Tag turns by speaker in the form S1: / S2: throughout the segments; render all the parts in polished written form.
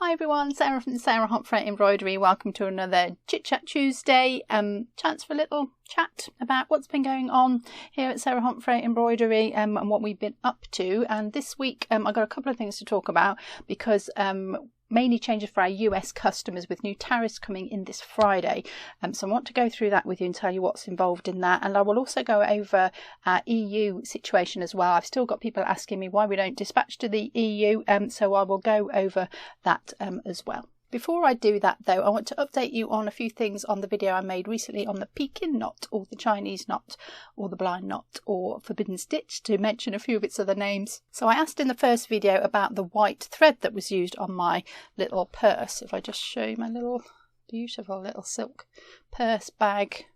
S1: Hi everyone, Sarah from Homfray Embroidery. Welcome to another Chit Chat Tuesday. Chance for a little chat about what's been going on here at Sarah Homfray Embroidery and what we've been up to. And this week I've got a couple of things to talk about because mainly changes for our US customers with new tariffs coming in this Friday. So I want to go through that with you and tell you what's involved in that. And I will also go over our EU situation as well. I've still got people asking me why we don't dispatch to the EU, so I will go over that as well. Before I do that though, I want to update you on a few things on the video I made recently on the Pekin knot, or the Chinese knot, or the blind knot, or forbidden stitch, to mention a few of its other names. So I asked in the first video about the white thread that was used on my little purse. If I just show you my little beautiful little silk purse bag.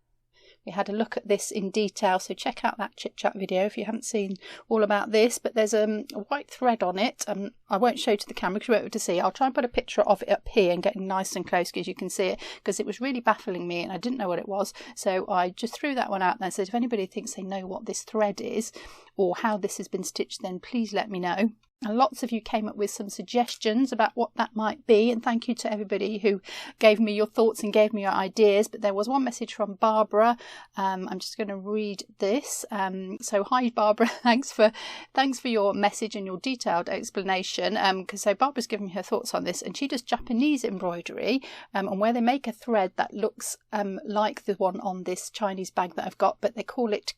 S1: We had a look at this in detail, so check out that Chit Chat video if you haven't seen all about this. But there's a white thread on it. I won't show to the camera because you won't be able to see it. I'll try and put a picture of it up here and get it nice and close because you can see it, because it was really baffling me and I didn't know what it was. So I just threw that one out there and said, if anybody thinks they know what this thread is or how this has been stitched, then please let me know. And lots of you came up with some suggestions about what that might be, and thank you to everybody who gave me your thoughts and gave me your ideas. But there was one message from Barbara. I'm just going to read this. So hi Barbara, thanks for your message and your detailed explanation. So Barbara's given me her thoughts on this, and she does Japanese embroidery, and where they make a thread that looks like the one on this Chinese bag that I've got, but they call it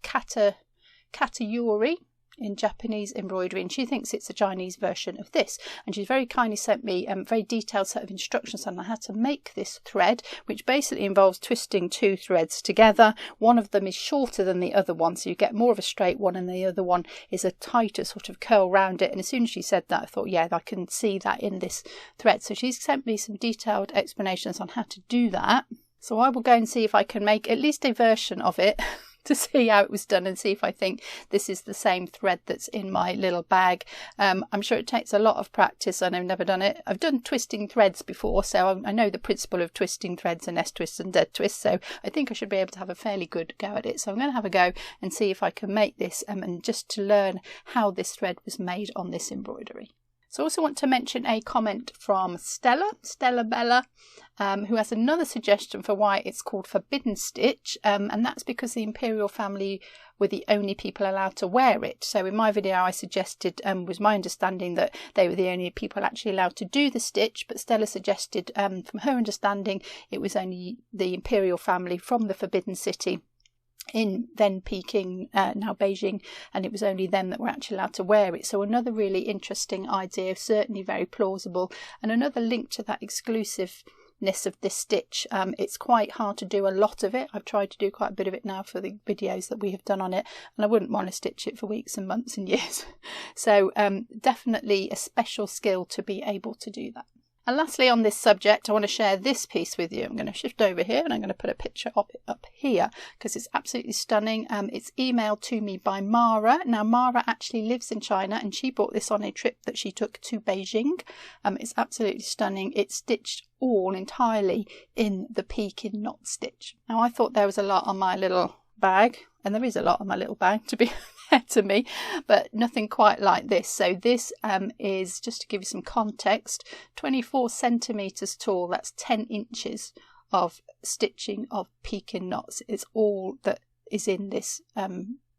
S1: katayuri in Japanese embroidery, and she thinks it's a Chinese version of this. And she's very kindly sent me a very detailed set of instructions on how to make this thread, which basically involves twisting two threads together. One of them is shorter than the other one, so you get more of a straight one, and the other one is a tighter sort of curl round it. And as soon as she said that, I thought, yeah, I can see that in this thread. So she's sent me some detailed explanations on how to do that. So I will go and see if I can make at least a version of it to see how it was done and see if I think this is the same thread that's in my little bag. I'm sure it takes a lot of practice and I've never done it. I've done twisting threads before, so I know the principle of twisting threads and S-twists and dead twists, so I think I should be able to have a fairly good go at it. So I'm going to have a go and see if I can make this and just to learn how this thread was made on this embroidery. So I also want to mention a comment from Stella Bella, who has another suggestion for why it's called forbidden stitch, and that's because the imperial family were the only people allowed to wear it. So in my video I suggested, was my understanding that they were the only people actually allowed to do the stitch, but Stella suggested from her understanding it was only the imperial family from the Forbidden City in then Pekin, now Beijing, and it was only them that were actually allowed to wear it. So another really interesting idea, certainly very plausible, and another link to that exclusiveness of this stitch. It's quite hard to do a lot of it. I've tried to do quite a bit of it now for the videos that we have done on it, and I wouldn't want to stitch it for weeks and months and years. So definitely a special skill to be able to do that. And lastly on this subject, I want to share this piece with you. I'm going to shift over here and I'm going to put a picture of it up here because it's absolutely stunning. It's emailed to me by Mara. Now Mara actually lives in China and she bought this on a trip that she took to Beijing. It's absolutely stunning. It's stitched all entirely in the Pekin knot stitch. Now I thought there was a lot on my little bag, and there is a lot on my little bag to be fair to me, but nothing quite like this. So this is, just to give you some context, 24 centimeters tall. That's 10 inches of stitching of Pekin knots. It's all that is in this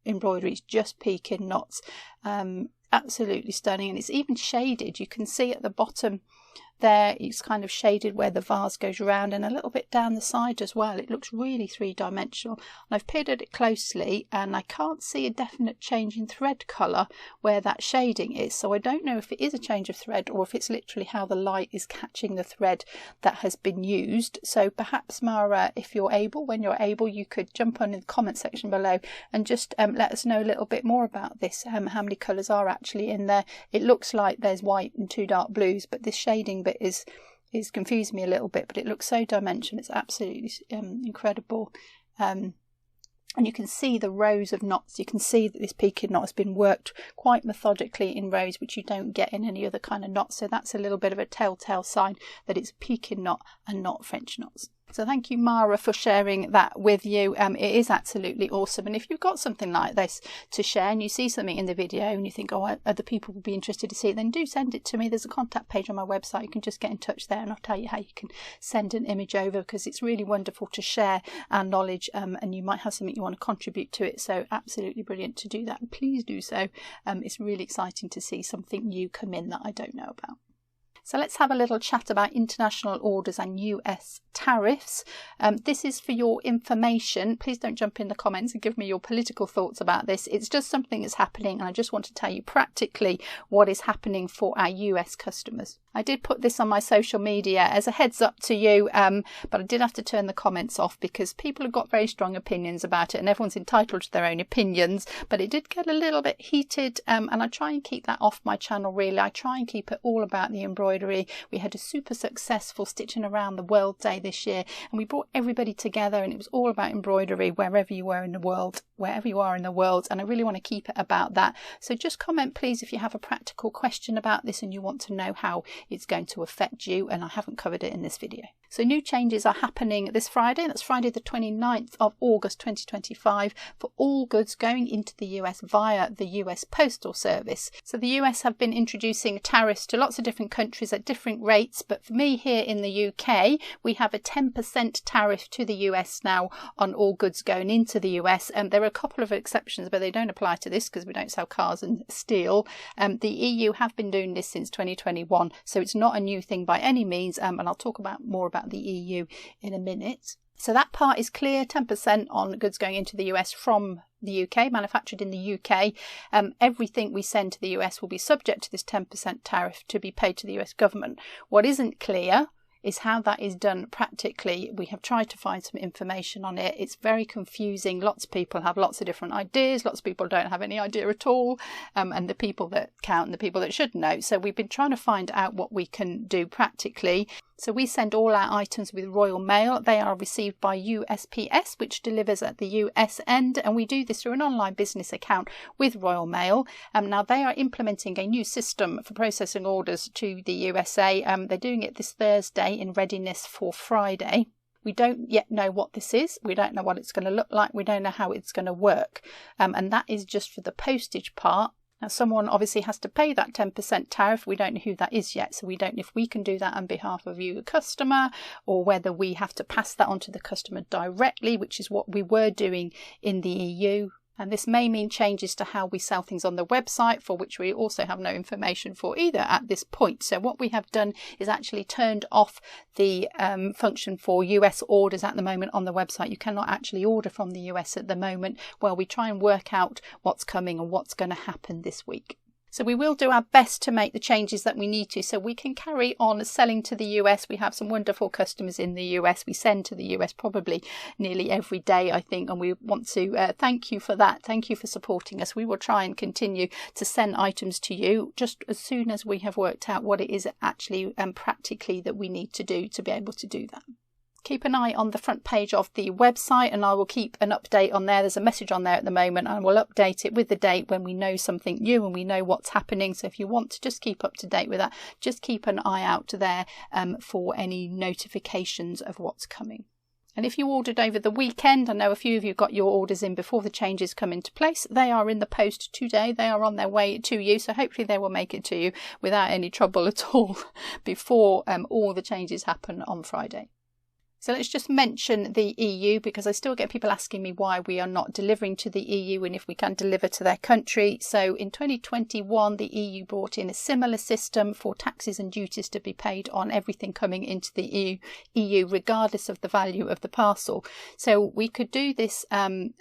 S1: embroidery. It's just Pekin knots. Absolutely stunning, and it's even shaded. You can see at the bottom there it's kind of shaded where the vase goes around, and a little bit down the side as well. It looks really three-dimensional, and I've peered at it closely and I can't see a definite change in thread colour where that shading is, so I don't know if it is a change of thread or if it's literally how the light is catching the thread that has been used. So perhaps Mara, if you're able, when you're able, you could jump on in the comment section below and just let us know a little bit more about this, how many colours are actually in there. It looks like there's white and two dark blues, but this shading bit is confusing me a little bit, but it looks so dimensional. It's absolutely incredible. And you can see the rows of knots. You can see that this Pekin knot has been worked quite methodically in rows, which you don't get in any other kind of knot. So that's a little bit of a telltale sign that it's a Pekin knot and not French knots. So thank you, Mara, for sharing that with you. It is absolutely awesome. And if you've got something like this to share and you see something in the video and you think, oh, other people would be interested to see it, then do send it to me. There's a contact page on my website. You can just get in touch there and I'll tell you how you can send an image over, because it's really wonderful to share our knowledge, and you might have something you want to contribute to it. So absolutely brilliant to do that. Please do so. It's really exciting to see something new come in that I don't know about. So let's have a little chat about international orders and US tariffs. This is for your information. Please don't jump in the comments and give me your political thoughts about this. It's just something that's happening, and I just want to tell you practically what is happening for our US customers. I did put this on my social media as a heads up to you, but I did have to turn the comments off because people have got very strong opinions about it and everyone's entitled to their own opinions, but it did get a little bit heated, and I try and keep that off my channel really. I try and keep it all about the embroidery. We had a super successful Stitching Around the World Day this year, and we brought everybody together, and it was all about embroidery wherever you are in the world, and I really want to keep it about that. So just comment please if you have a practical question about this and you want to know how it's going to affect you, and I haven't covered it in this video. So new changes are happening this Friday. That's Friday the 29th of August 2025 for all goods going into the US via the US Postal Service. So the US have been introducing tariffs to lots of different countries at different rates, but for me here in the UK we have a 10% tariff to the US now on all goods going into the US. There are a couple of exceptions, but they don't apply to this because we don't sell cars and steel. The EU have been doing this since 2021, so it's not a new thing by any means, and I'll talk more about the EU in a minute. So that part is clear, 10% on goods going into the US from the UK, manufactured in the UK. Everything we send to the US will be subject to this 10% tariff to be paid to the US government. What isn't clear is how that is done practically. We have tried to find some information on it. It's very confusing. Lots of people have lots of different ideas. Lots of people don't have any idea at all. And the people that count and the people that should know. So we've been trying to find out what we can do practically. So we send all our items with Royal Mail. They are received by USPS, which delivers at the US end, and we do this through an online business account with Royal Mail. Now they are implementing a new system for processing orders to the USA. They're doing it this Thursday in readiness for Friday. We don't yet know what this is. We don't know what it's going to look like. We don't know how it's going to work. And that is just for the postage part. Now, someone obviously has to pay that 10% tariff. We don't know who that is yet, so we don't know if we can do that on behalf of you, the customer, or whether we have to pass that on to the customer directly, which is what we were doing in the EU. And this may mean changes to how we sell things on the website, for which we also have no information for either at this point. So what we have done is actually turned off the function for US orders at the moment on the website. You cannot actually order from the US at the moment while we try and work out what's coming and what's going to happen this week. So we will do our best to make the changes that we need to so we can carry on selling to the US. We have some wonderful customers in the US. We send to the US probably nearly every day, I think, and we want to thank you for that. Thank you for supporting us. We will try and continue to send items to you just as soon as we have worked out what it is actually practically that we need to do to be able to do that. Keep an eye on the front page of the website and I will keep an update on there. There's a message on there at the moment and we'll update it with the date when we know something new and we know what's happening. So if you want to just keep up to date with that, just keep an eye out there for any notifications of what's coming. And if you ordered over the weekend, I know a few of you got your orders in before the changes come into place. They are in the post today. They are on their way to you. So hopefully they will make it to you without any trouble at all before all the changes happen on Friday. So let's just mention the EU because I still get people asking me why we are not delivering to the EU and if we can deliver to their country. So in 2021, the EU brought in a similar system for taxes and duties to be paid on everything coming into the EU regardless of the value of the parcel. So we could do this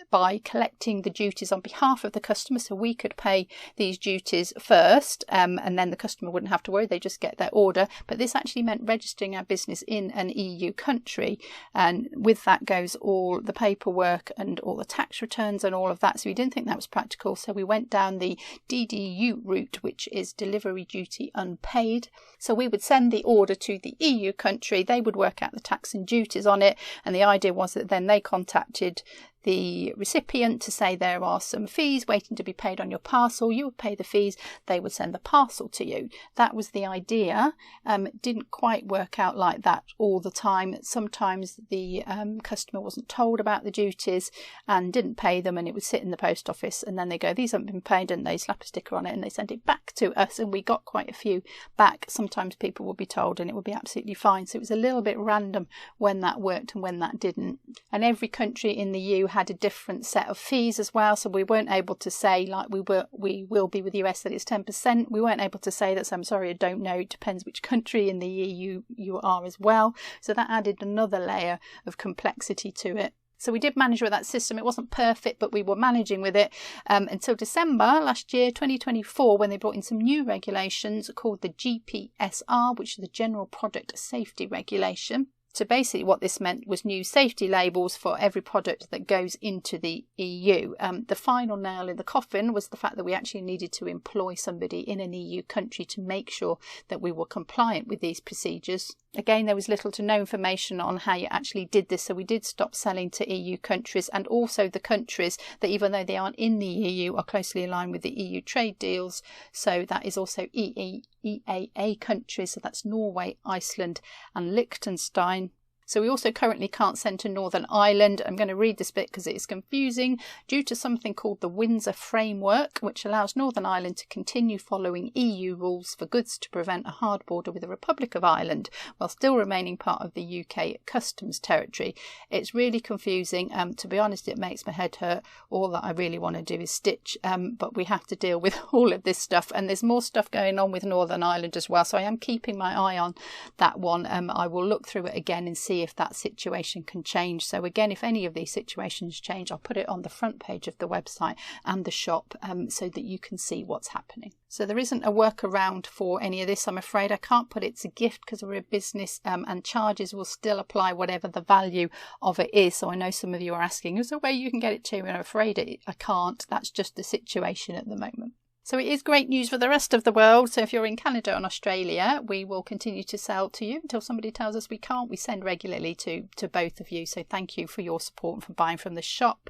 S1: by collecting the duties on behalf of the customer. So we could pay these duties first and then the customer wouldn't have to worry. They just get their order. But this actually meant registering our business in an EU country. And with that goes all the paperwork and all the tax returns and all of that. So we didn't think that was practical. So we went down the DDU route, which is delivery duty unpaid. So we would send the order to the EU country. They would work out the tax and duties on it. And the idea was that then they contacted the recipient to say there are some fees waiting to be paid on your parcel. You would pay the fees, they would send the parcel to you. That was the idea. It didn't quite work out like that all the time. Sometimes the customer wasn't told about the duties and didn't pay them, and it would sit in the post office, and then they go, these haven't been paid, and they slap a sticker on it and they send it back to us, and we got quite a few back. Sometimes people would be told and it would be absolutely fine. So it was a little bit random when that worked and when that didn't. And every country in the EU had a different set of fees as well, so we weren't able to say, like we will be with the US, that it's 10%. We weren't able to say that, so I'm sorry, I don't know, it depends which country in the EU you are as well. So that added another layer of complexity to it. So we did manage with that system. It wasn't perfect, but we were managing with it until December last year, 2024, when they brought in some new regulations called the GPSR, which is the General Product Safety Regulation. So basically what this meant was new safety labels for every product that goes into the EU. The final nail in the coffin was the fact that we actually needed to employ somebody in an EU country to make sure that we were compliant with these procedures. Again, there was little to no information on how you actually did this, so we did stop selling to EU countries, and also the countries that, even though they aren't in the EU, are closely aligned with the EU trade deals. So that is also EAA countries, so that's Norway, Iceland and Liechtenstein. So we also currently can't send to Northern Ireland. I'm going to read this bit because it is confusing. Due to something called the Windsor Framework, which allows Northern Ireland to continue following EU rules for goods to prevent a hard border with the Republic of Ireland, while still remaining part of the UK customs territory. It's really confusing. To be honest, it makes my head hurt. All that I really want to do is stitch, but we have to deal with all of this stuff. And there's more stuff going on with Northern Ireland as well. So I am keeping my eye on that one. I will look through it again and see if that situation can change. So again, if any of these situations change, I'll put it on the front page of the website and the shop so that you can see what's happening. So there isn't a workaround for any of this, I'm afraid. I can't put it's a gift because we're a business, and charges will still apply whatever the value of it is. So I know some of you are asking, is there a way you can get it to me? And I'm afraid I can't. That's just the situation at the moment. So it is great news for the rest of the world. So if you're in Canada and Australia, we will continue to sell to you until somebody tells us we can't. We send regularly to both of you. So thank you for your support and for buying from the shop.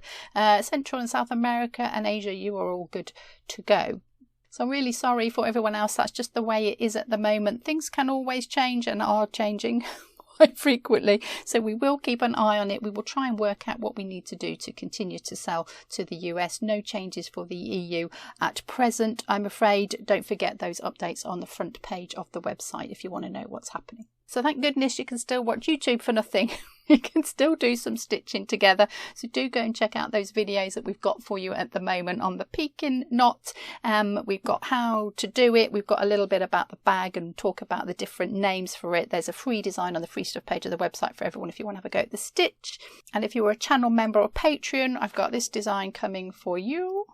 S1: Central and South America and Asia, you are all good to go. So I'm really sorry for everyone else. That's just the way it is at the moment. Things can always change and are changing quite frequently, so we will keep an eye on it. We will try and work out what we need to do to continue to sell to the US. No changes for the EU at present, I'm afraid. Don't forget those updates on the front page of the website if you want to know what's happening. So thank goodness you can still watch YouTube for nothing. You can still do some stitching together. So do go and check out those videos that we've got for you at the moment on the Pekin knot. We've got how to do it. We've got a little bit about the bag and talk about the different names for it. There's a free design on the free stuff page of the website for everyone if you want to have a go at the stitch. And if you were a channel member or Patreon, I've got this design coming for you.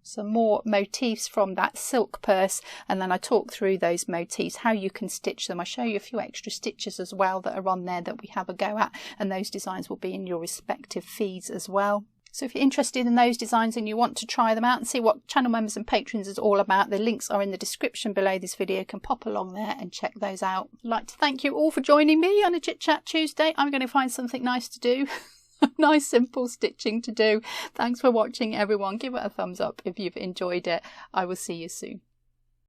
S1: Some more motifs from that silk purse, and then I talk through those motifs, how you can stitch them. I show you a few extra stitches as well that are on there that we have a go at, and those designs will be in your respective feeds as well. So if you're interested in those designs and you want to try them out and see what channel members and patrons is all about, the links are in the description below this video. You can pop along there and check those out. I'd like to thank you all for joining me on a Chit Chat Tuesday. I'm going to find something nice to do. Nice simple stitching to do. Thanks for watching everyone. Give it a thumbs up if you've enjoyed it. I will see you soon.